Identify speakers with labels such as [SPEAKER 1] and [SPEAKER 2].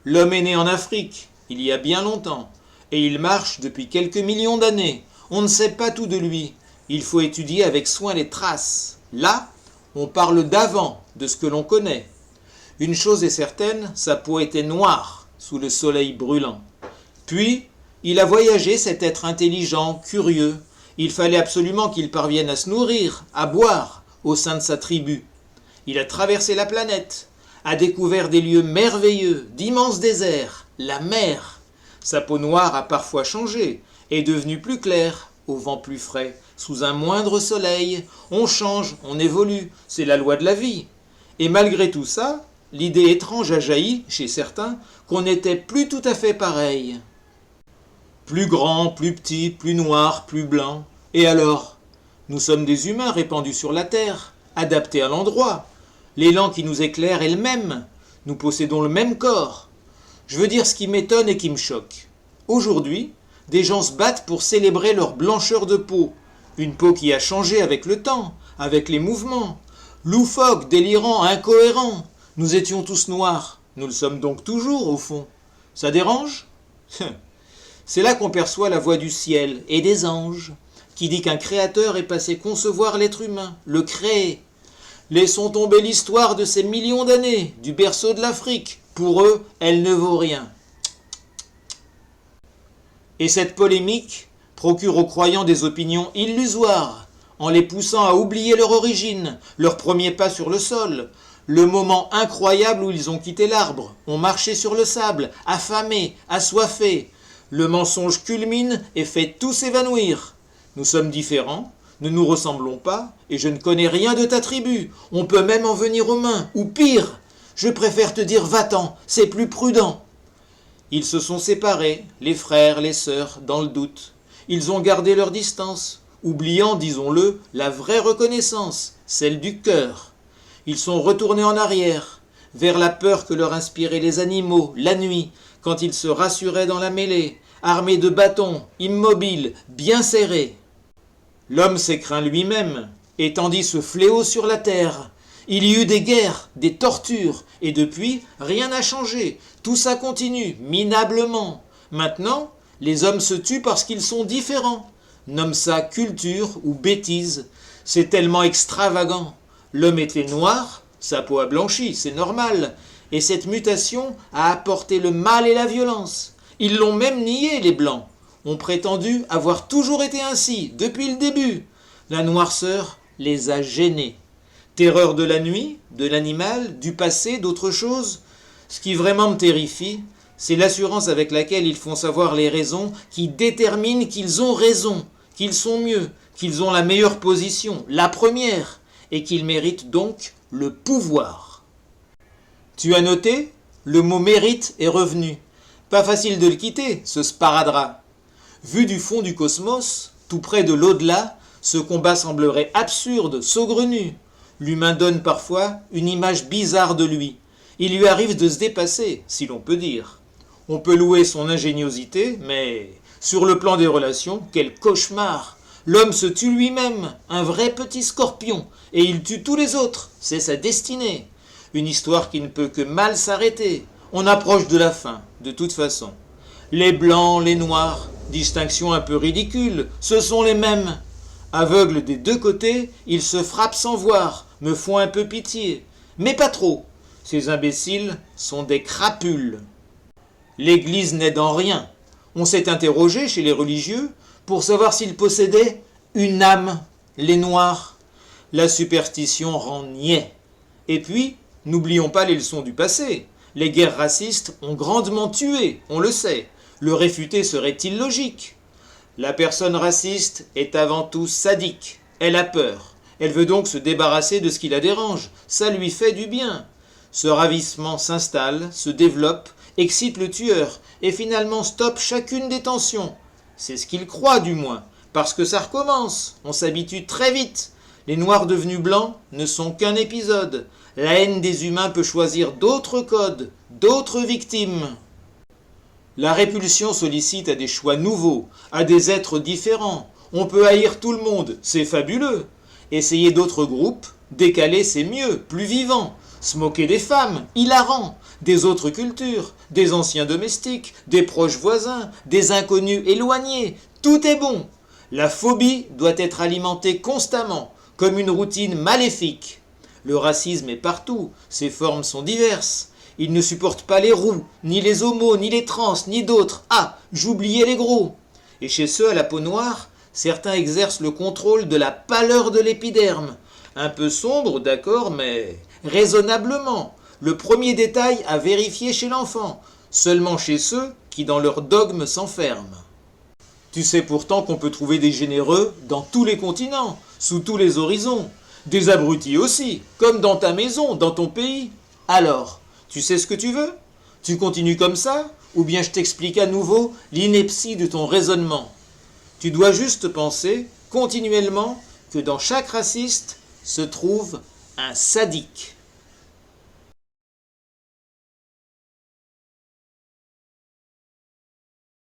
[SPEAKER 1] L'homme est né en Afrique, il y a bien longtemps, et il marche depuis quelques millions d'années. On ne sait pas tout de lui, il faut étudier avec soin les traces. Là, on parle d'avant, de ce que l'on connaît. Une chose est certaine, sa peau était noire, sous le soleil brûlant. Puis, il a voyagé, cet être intelligent, curieux. Il fallait absolument qu'il parvienne à se nourrir, à boire, au sein de sa tribu. Il a traversé la planète, a découvert des lieux merveilleux, d'immenses déserts, la mer. Sa peau noire a parfois changé, est devenue plus claire, au vent plus frais, sous un moindre soleil. On change, on évolue, c'est la loi de la vie. Et malgré tout ça, l'idée étrange a jailli, chez certains, qu'on n'était plus tout à fait pareil. Plus grand, plus petit, plus noir, plus blanc. Et alors? Nous sommes des humains répandus sur la terre, adaptés à l'endroit. L'élan qui nous éclaire est le même. Nous possédons le même corps. Je veux dire ce qui m'étonne et qui me choque. Aujourd'hui, des gens se battent pour célébrer leur blancheur de peau. Une peau qui a changé avec le temps, avec les mouvements. Loufoque, délirant, incohérent. Nous étions tous noirs. Nous le sommes donc toujours, au fond. Ça dérange? C'est là qu'on perçoit la voix du ciel et des anges, qui dit qu'un créateur est passé concevoir l'être humain, le créer. Laissons tomber l'histoire de ces millions d'années, du berceau de l'Afrique. Pour eux, elle ne vaut rien. Et cette polémique procure aux croyants des opinions illusoires, en les poussant à oublier leur origine, leur premier pas sur le sol, le moment incroyable où ils ont quitté l'arbre, ont marché sur le sable, affamés, assoiffés. Le mensonge culmine et fait tout s'évanouir. Nous sommes différents, ne nous ressemblons pas, et je ne connais rien de ta tribu. On peut même en venir aux mains, ou pire. Je préfère te dire va-t'en, c'est plus prudent. Ils se sont séparés, les frères, les sœurs, dans le doute. Ils ont gardé leur distance, oubliant, disons-le, la vraie reconnaissance, celle du cœur. Ils sont retournés en arrière, vers la peur que leur inspiraient les animaux, la nuit, quand ils se rassuraient dans la mêlée, armés de bâtons, immobiles, bien serrés. L'homme s'est craint lui-même, étendit ce fléau sur la terre. Il y eut des guerres, des tortures, et depuis, rien n'a changé. Tout ça continue, minablement. Maintenant, les hommes se tuent parce qu'ils sont différents. Nomme ça culture ou bêtise. C'est tellement extravagant. L'homme était noir, sa peau a blanchi, c'est normal. Et cette mutation a apporté le mal et la violence. Ils l'ont même nié, les Blancs. Ont prétendu avoir toujours été ainsi, depuis le début. La noirceur les a gênés. Terreur de la nuit, de l'animal, du passé, d'autre chose. Ce qui vraiment me terrifie, c'est l'assurance avec laquelle ils font savoir les raisons qui déterminent qu'ils ont raison, qu'ils sont mieux, qu'ils ont la meilleure position, la première, et qu'ils méritent donc le pouvoir. Tu as noté? Le mot mérite est revenu. Pas facile de le quitter, ce sparadrap. Vu du fond du cosmos, tout près de l'au-delà, ce combat semblerait absurde, saugrenu. L'humain donne parfois une image bizarre de lui. Il lui arrive de se dépasser, si l'on peut dire. On peut louer son ingéniosité, mais sur le plan des relations, quel cauchemar! L'homme se tue lui-même, un vrai petit scorpion, et il tue tous les autres, c'est sa destinée. Une histoire qui ne peut que mal s'arrêter. On approche de la fin, de toute façon. Les blancs, les noirs, distinction un peu ridicule, ce sont les mêmes. Aveugles des deux côtés, ils se frappent sans voir, me font un peu pitié. Mais pas trop. Ces imbéciles sont des crapules. L'Église n'aide en rien. On s'est interrogé chez les religieux pour savoir s'ils possédaient une âme, les Noirs. La superstition rend niais. Et puis, n'oublions pas les leçons du passé. Les guerres racistes ont grandement tué, on le sait. Le réfuter serait illogique. La personne raciste est avant tout sadique. Elle a peur. Elle veut donc se débarrasser de ce qui la dérange. Ça lui fait du bien. Ce ravissement s'installe, se développe, excite le tueur et finalement stoppe chacune des tensions. C'est ce qu'il croit du moins, parce que ça recommence. On s'habitue très vite. Les noirs devenus blancs ne sont qu'un épisode. La haine des humains peut choisir d'autres codes, d'autres victimes. La répulsion sollicite à des choix nouveaux, à des êtres différents. On peut haïr tout le monde, c'est fabuleux. Essayer d'autres groupes, Décalé, c'est mieux, plus vivant. Se moquer des femmes, hilarant. Des autres cultures, des anciens domestiques, des proches voisins, des inconnus éloignés. Tout est bon. La phobie doit être alimentée constamment, comme une routine maléfique. Le racisme est partout, ses formes sont diverses. Il ne supporte pas les roux, ni les homos, ni les trans, ni d'autres. Ah, j'oubliais les gros. Et chez ceux à la peau noire, certains exercent le contrôle de la pâleur de l'épiderme. Un peu sombre, d'accord, mais raisonnablement. Le premier détail à vérifier chez l'enfant, seulement chez ceux qui dans leur dogme s'enferment. Tu sais pourtant qu'on peut trouver des généreux dans tous les continents, sous tous les horizons. Des abrutis aussi, comme dans ta maison, dans ton pays. Alors, tu sais ce que tu veux? Tu continues comme ça? Ou bien je t'explique à nouveau l'ineptie de ton raisonnement? Tu dois juste penser, continuellement, que dans chaque raciste se trouve un sadique.